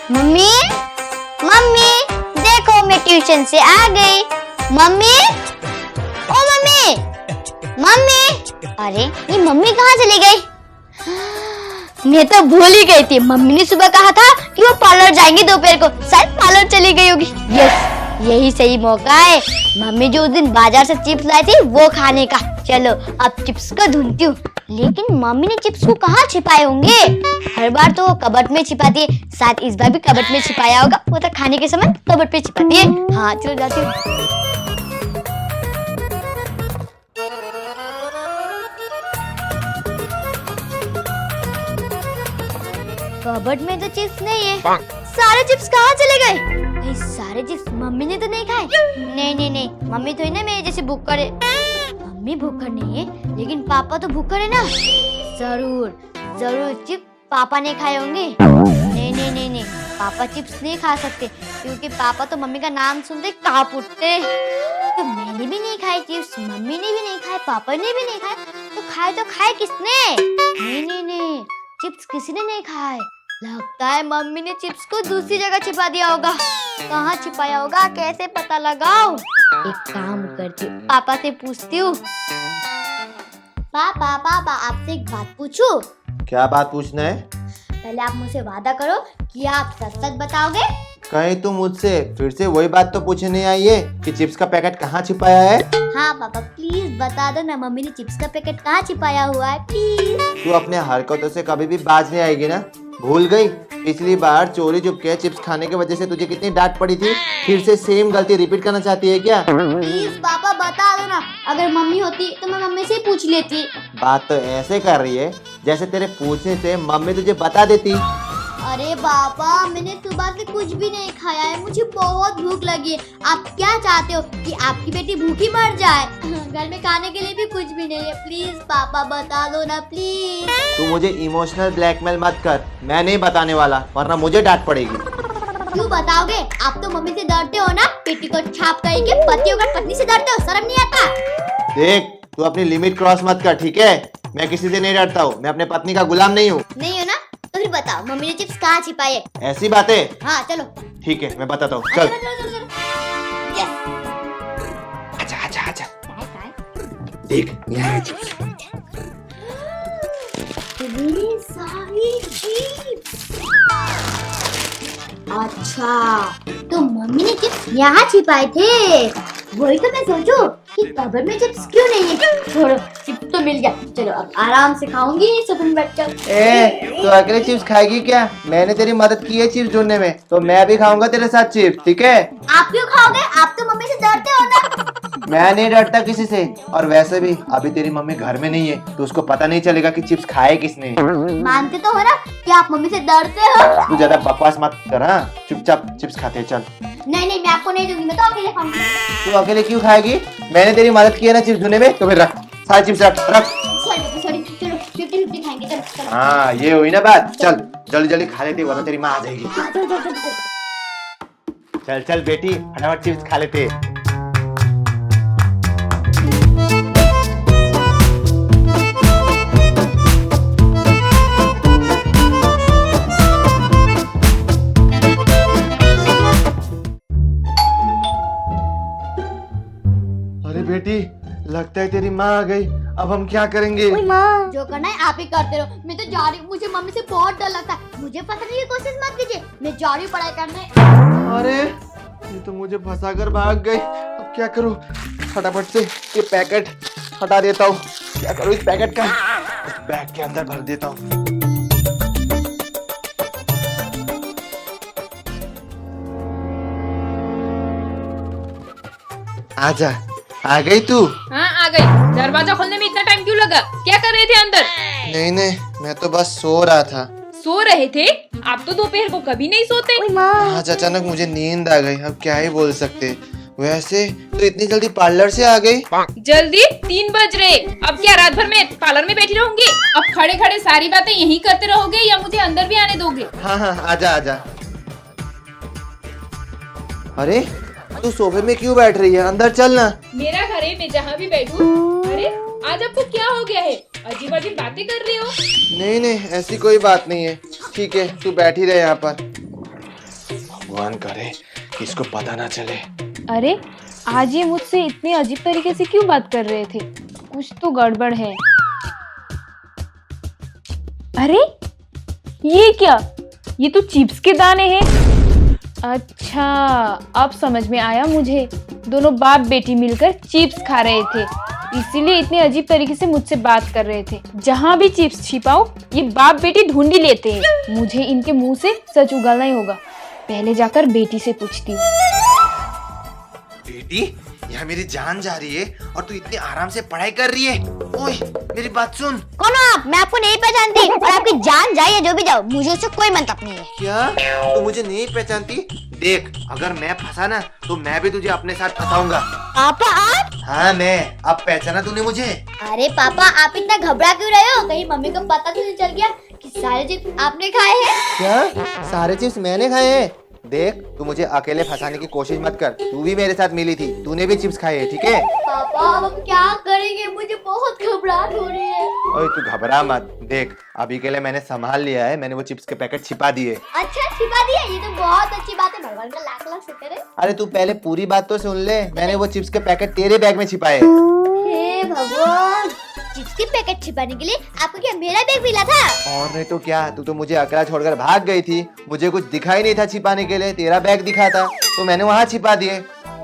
Mummy mummy देखो मैं tuition से आ गई। मम्मी ओ मम्मी मम्मी, अरे ये मम्मी कहाँ चली गई? मैं तो भूल ही गई थी। मम्मी ने सुबह कहा था कि वो पार्लर जाएंगे दोपहर को, शायद पार्लर चली गई होगी। यस, यही सही मौका है। मम्मी जो उस दिन बाजार से चिप्स लाई थी वो खाने का। चलो अब चिप्स को ढूंढती हूँ। लेकिन मम्मी ने चिप्स को कहाँ छिपाए होंगे? हर बार तो वो कबर्ड में छिपाती है, शायद इस बार भी कबर्ड में छिपाया होगा। वो तो खाने के समय कबर्ड पे छिपाती है। हाँ चलो जाती हूँ। कबर्ड में तो चिप्स नहीं है। सारे चिप्स कहाँ चले गए? ये सारे चिप्स मम्मी ने तो नहीं खाए। नहीं नहीं नहीं, मम्मी तो ही ना मेरे जैसे भूखा है। मम्मी भूखा नहीं है, लेकिन पापा तो भूखा है ना। जरूर जरूर चिप्स पापा ने खाए होंगे। नहीं नहीं नहीं नहीं, पापा चिप्स नहीं खा सकते, क्योंकि पापा तो मम्मी का नाम सुनते कांप उठते। तो मैंने भी नहीं खाए चिप्स, मम्मी ने भी नहीं खाए, पापा ने भी नहीं खाए, तो खाए किसने? नहीं नहीं नहीं, चिप्स किसी ने नहीं खाए। लगता है मम्मी ने चिप्स को दूसरी जगह छिपा दिया होगा। कहाँ छिपाया होगा, कैसे पता लगाऊं? एक काम करती हूँ, पापा से पूछती हूँ। पापा पापा आपसे एक बात पूछूं? क्या बात पूछना है? पहले आप मुझसे वादा करो कि आप सच सच बताओगे। कहीं तुम मुझसे फिर से वही बात तो पूछने आई है कि चिप्स का पैकेट कहाँ छिपाया है? हाँ पापा प्लीज बता दो ना, मम्मी ने चिप्स का पैकेट कहाँ छिपाया हुआ है प्लीज। तू अपने हरकतों से कभी भी बाज नहीं आएगी ना? भूल गई पिछली बार चोरी चुपके चिप्स खाने की वजह से तुझे कितनी डांट पड़ी थी? फिर से सेम गलती रिपीट करना चाहती है क्या? प्लीज पापा बता दो ना, अगर मम्मी होती तो मैं मम्मी से पूछ लेती। बात तो ऐसे कर रही है जैसे तेरे पूछने से मम्मी तुझे बता देती। अरे पापा मैंने सुबह से कुछ भी नहीं खाया है, मुझे बहुत भूख लगी है। आप क्या चाहते हो कि आपकी बेटी भूखी मर जाए? घर में खाने के लिए भी कुछ भी नहीं है। प्लीज पापा बता दो ना प्लीज। तू मुझे इमोशनल ब्लैकमेल मत कर, मैं नहीं बताने वाला, वरना मुझे डांट पड़ेगी। क्यों बताओगे? आप तो मम्मी से डरते हो ना, बेटी को छाप करके पति होकर पत्नी से डरते हो, शर्म नहीं आता? देख तू अपनी लिमिट क्रॉस मत कर, ठीक है? मैं किसी से नहीं डरता हूँ, मैं अपने पत्नी का गुलाम नहीं हूँ। नहीं हो ना? तो फिर बताओ मम्मी ने चिप्स कहाँ छिपाए है? ऐसी बातें? हाँ चलो। ठीक है मैं बताता हूँ, चल। यस। आजा आजा आजा, देख यहाँ है चिप्स। इतनी सारी चिप्स। अच्छा तो मम्मी ने चिप्स यहाँ छिपाए थे। वही तो मैं सोचूं कि कबर्ड में चिप्स क्यों नहीं है। छोड़ो, चिप्स तो मिल गया, चलो अब आराम से खाऊंगी सोफे में बैठकर। ए तो अकेले चिप्स खाएगी क्या? मैंने तेरी मदद की है चिप्स ढूंढने में, तो मैं भी खाऊंगा तेरे साथ चिप्स, ठीक है? आप क्यों खाओगे? आप तो मम्मी से डरते हो ना। मैं नहीं डरता किसी से, और वैसे भी अभी तेरी मम्मी घर में नहीं है, तो उसको पता नहीं चलेगा कि चिप्स खाए किसने। मानते तो हो ना कि आप मम्मी से डरते हो। तू ज्यादा बकवास मत कर, हाँ? चुपचाप चिप्स खाते हैं, चल। नहीं नहीं मैं आपको नहीं दूंगी, मैं तो अकेले खाऊंगी। तू अकेले क्यों खाएगी? मैंने तेरी मदद की है ना चिप्स ढूंढने में, तो फिर रख सारे चिप्स, रख रख। सॉरी चलो 50-50 खाएंगे, चलो। हाँ ये हुई ना बात, चल जल्दी जल्दी खा लेते वरना तेरी माँ आ जाएगी। चल चल बेटी फटाफट चिप्स खा लेते। अरे बेटी लगता है तेरी माँ आ गई, अब हम क्या करेंगे? जो करना है आप ही करते रहो, मैं तो जा रही हूँ। मुझे मम्मी से बहुत डर लगता है, मुझे फंसाने की कोशिश मत कीजिए, मैं जा रही हूँ पढ़ाई करने। अरे ये तो मुझे फंसा कर भाग गई, अब क्या करूँ? फटाफट से ये पैकेट हटा देता हूँ। क्या करूँ इस पैकेट का? इस बैग के अंदर भर देता हूँ। आजा, आ गई तू? हाँ आ गई। दरवाजा खोलने में इतना टाइम क्यों लगा? क्या कर रहे थे अंदर? नहीं नहीं मैं तो बस सो रहा था। सो रहे थे? आप तो दोपहर को कभी नहीं सोते। आज अचानक मुझे नींद आ गई, अब क्या ही बोल सकते। वैसे तो इतनी जल्दी पार्लर से आ गई? जल्दी 3 बज रहे, अब क्या रात भर में पार्लर में बैठी रहूंगी? अब खड़े खड़े सारी बातें यही करते रहोगे या मुझे अंदर भी आने दोगे? हाँ हाँ आजा आजा। अरे तू सोफे में क्यों बैठ रही है? अंदर चल ना। मेरा घर है, मैं जहाँ भी बैठूं। अरे आज आपको क्या हो गया है? अजीब अजीब बातें कर रही हो। नहीं नहीं ऐसी कोई बात नहीं है, ठीक है तू बैठी रहे यहाँ पर। भगवान करे कि इसको पता ना चले। अरे आज ये मुझसे इतने अजीब तरीके से क्यों बात कर रहे थे? कुछ तो गड़बड़ है। अरे ये क्या? ये तो चिप्स के दाने हैं। अच्छा अब समझ में आया मुझे। दोनों बाप बेटी मिलकर चिप्स खा रहे थे, इसीलिए इतने अजीब तरीके से मुझसे बात कर रहे थे। जहाँ भी चिप्स छिपाओ ये बाप बेटी ढूंढ ही लेते हैं। मुझे इनके मुंह से सच उगलना ही होगा। पहले जाकर बेटी से पूछती हूँ। बेटी, यहाँ मेरी जान जा रही है और तू इतनी आराम से पढ़ाई कर रही है। ओए मेरी बात सुन। कौन हो आप? मैं आपको नहीं पहचानती और आपकी जान जाए या जो भी जाओ, मुझे उससे कोई मतलब नहीं है। क्या तू मुझे नहीं पहचानती? देख, अगर मैं फंसा ना तो मैं भी तुझे अपने साथ फंसाऊंगा। पापा आप? हाँ मैं। अब पहचाना तूने मुझे? अरे पापा आप इतना घबरा क्यों रहे हो? कहीं मम्मी को पता तो नहीं चल गया कि सारे चिप्स आपने खाए हैं? क्या सारे चिप्स मैंने खाए हैं? देख, तू मुझे अकेले फंसाने की कोशिश मत कर। तू भी मेरे साथ मिली थी, तूने भी चिप्स खाए हैं, ठीक है? पापा अब हम क्या करेंगे? मुझे बहुत घबराहट हो रही है। ओए तू घबरा मत। देख, अभी के लिए मैंने संभाल लिया है। मैंने वो चिप्स के पैकेट छिपा दिए। अच्छा छिपा दिया? ये तो बहुत अच्छी बात है। भगवान का लाख लाख शुक्र है। अरे तू पहले पूरी बात तो सुन ले। मैंने वो चिप्स के पैकेट तेरे बैग में छिपाए। हे भगवान, चिप्स के पैकेट छिपाने के लिए आपको क्या मेरा बैग मिला था? और नहीं तो क्या, तू तो मुझे अकेला छोड़कर भाग गई थी। मुझे कुछ दिखाई नहीं था छिपाने के लिए, तेरा बैग दिखा था तो मैंने वहाँ छिपा दिए।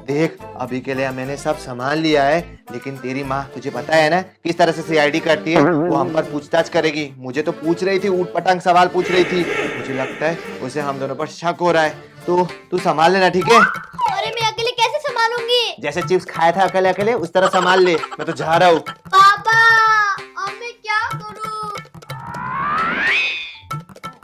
देख, अभी के लिए मैंने सब संभाल लिया है, लेकिन तेरी माँ तुझे पता है ना किस तरह से सीआईडी करती है। वो हम पर पूछताछ करेगी। मुझे तो पूछ रही थी, ऊट पटांग सवाल पूछ रही थी। मुझे लगता है उसे हम दोनों पर शक हो रहा है, तो तू संभाल लेना, ठीक है? अरे मैं अकेले कैसे संभालूंगी? जैसे चिप्स खाया था अकेले अकेले, उस तरह संभाल ले। मैं तो जा रहा हूँ। पापा अब मैं क्या करूँ?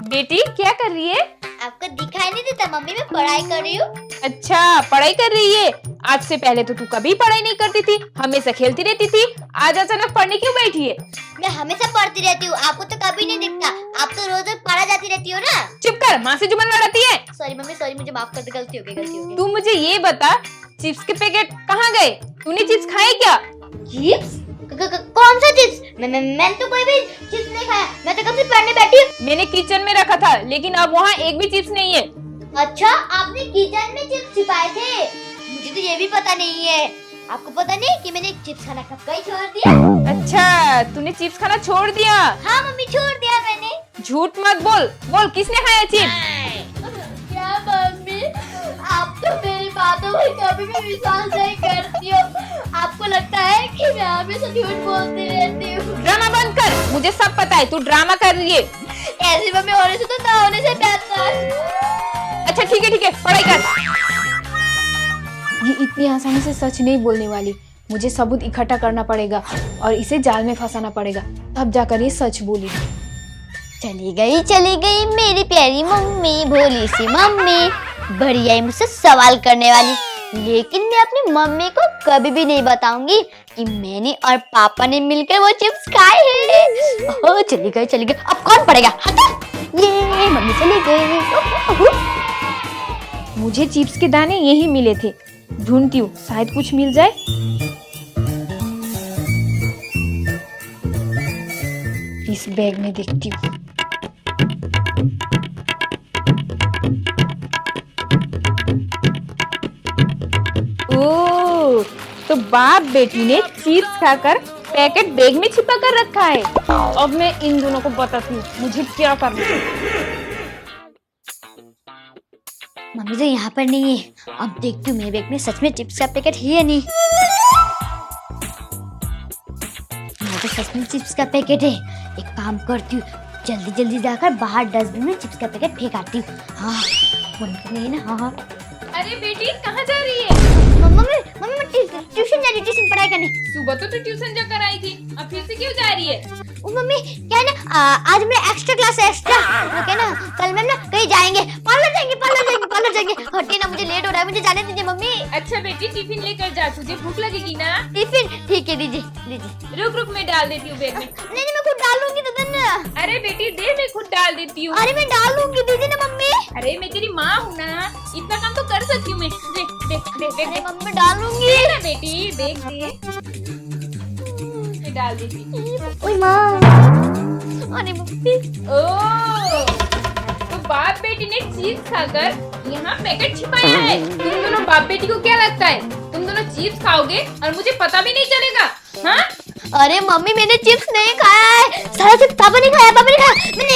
बेटी क्या कर रही है? आपको दिखाई नहीं देता मम्मी? मैं पढ़ाई कर रही हूँ। अच्छा पढ़ाई कर रही है। आज से पहले तो तू कभी पढ़ाई नहीं करती थी, हमेशा खेलती रहती थी। आज अचानक पढ़ने क्यों बैठी है? मैं हमेशा पढ़ती रहती हूँ, आपको तो कभी नहीं दिखता। आप तो रोज रोज पढ़ा जाती रहती हो ना। चुप कर, माँ से जुबान लड़ाती है। सॉरी मम्मी सॉरी, मुझे माफ कर दे, गलती हो गई गलती हो गई। तू मुझे ये बता, चिप्स के पैकेट कहाँ गए? तूने चिप्स खाए क्या? चिप्स? कौन सा चिप्स? मैंने तो कोई भी चिप्स नहीं खाया। मैं तो कब से पढ़ने बैठी हूँ। मैंने किचन में रखा था, लेकिन अब वहाँ एक भी चिप्स नहीं है। अच्छा आपने किचन में चिप्स छिपाए थे? मुझे तो ये भी पता नहीं है। आपको पता नहीं कि मैंने चिप्स खाना कब ही छोड़ दिया? अच्छा तूने चिप्स खाना छोड़ दिया? हाँ मम्मी छोड़ दिया मैंने। झूठ मत बोल, बोल किसने खाया चिप्स? क्या मम्मी, आप तो मेरी बातों पर कभी भी विश्वास नहीं करती हो। आपको लगता है कि मैं हमेशा झूठ बोलती रहती हूँ। ड्रामा बंद कर, मुझे सब पता है तू ड्रामा कर रही है। ऐसी मम्मी होने से तो ना होने से बेहतर। अच्छा ठीक है पढ़ाई कर। ये इतनी आसानी से सच नहीं बोलने वाली। मुझे सबूत इकट्ठा करना पड़ेगा और इसे जाल में फंसाना पड़ेगा, तब जाकर ये सच बोली। चली गई मेरी प्यारी मम्मी, भोली सी मम्मी, बढ़िया ही मुझसे सवाल करने वाली। लेकिन मैं अपनी मम्मी को कभी भी नहीं बताऊंगी कि मैंने और पापा ने मिलकर वो चिप्स खाए हैं। ओह चली गई। अब कौन पड़ेगा? हटा। ये मम्मी चली गई। मुझे चिप्स के दाने यही मिले थे, ढूंढती हूँ शायद कुछ मिल जाए। इस बैग में देखती हूँ। ओह, तो बाप बेटी ने चिप्स खाकर पैकेट बैग में छिपा कर रखा है। अब मैं इन दोनों को बताती हूँ मुझे क्या करना है। मम्मी तो यहाँ पर नहीं है। अब देखती हूँ मेरे बैग में सच में चिप्स का पैकेट है या नहीं। यहाँ तो सच में चिप्स का पैकेट है। एक काम करती हूँ, जल्दी जाकर बाहर डस्टबिन में चिप्स का पैकेट फेंक आती हूँ। हाँ बंद कर नहीं ना। हाँ अरे बेटी कहाँ जा रही है? मम्मी मैं ट्यूशन जा रही हूँ, ट्यूशन पढ़ाई करने। सुबह तो तू ट्यूशन जाकर आई थी, अब फिर से क्यों जा रही है? ओ मम्मी क्या है ना, आज मेरा एक्स्ट्रा क्लास है। एक्स्ट्रा ओके ना, कल मैम ना कहीं जाएंगे, पार्लर जाएंगे। हटिए ना, मुझे लेट हो रहा है, मुझे जाने दीजिए मम्मी। अच्छा बेटी टिफिन लेकर जा, तुझे भूख लगेगी ना? टिफिन ठीक है, दीजिए। रुक मैं डाल देती हूँ बैग में। नहीं मैं खुद डाल लूंगी तो देना। अरे बेटी दे, मैं खुद डाल देती हूँ। अरे मैं डाल लूंगी, दीजिए ना मम्मी। अरे मैं तेरी माँ हूँ ना, इतना काम तो कर सकती हूँ मैं। दे अरे मम्मी मैं डाल लूंगी। दे ना बेटी, देख मैं डाल देती। ओए माँ। अरे मम्मी। ओह, तो बाप बेटी ने चीज खाकर यहाँ पैकेट छिपाया है। तुम दोनों बाप बेटी को क्या लगता है तुम दोनों चिप्स खाओगे और मुझे पता भी नहीं चलेगा? हाँ अरे मम्मी मैंने चिप्स नहीं खाया है, सारा चिप्स पापा ने खाया, पापा ने खाया, मैंने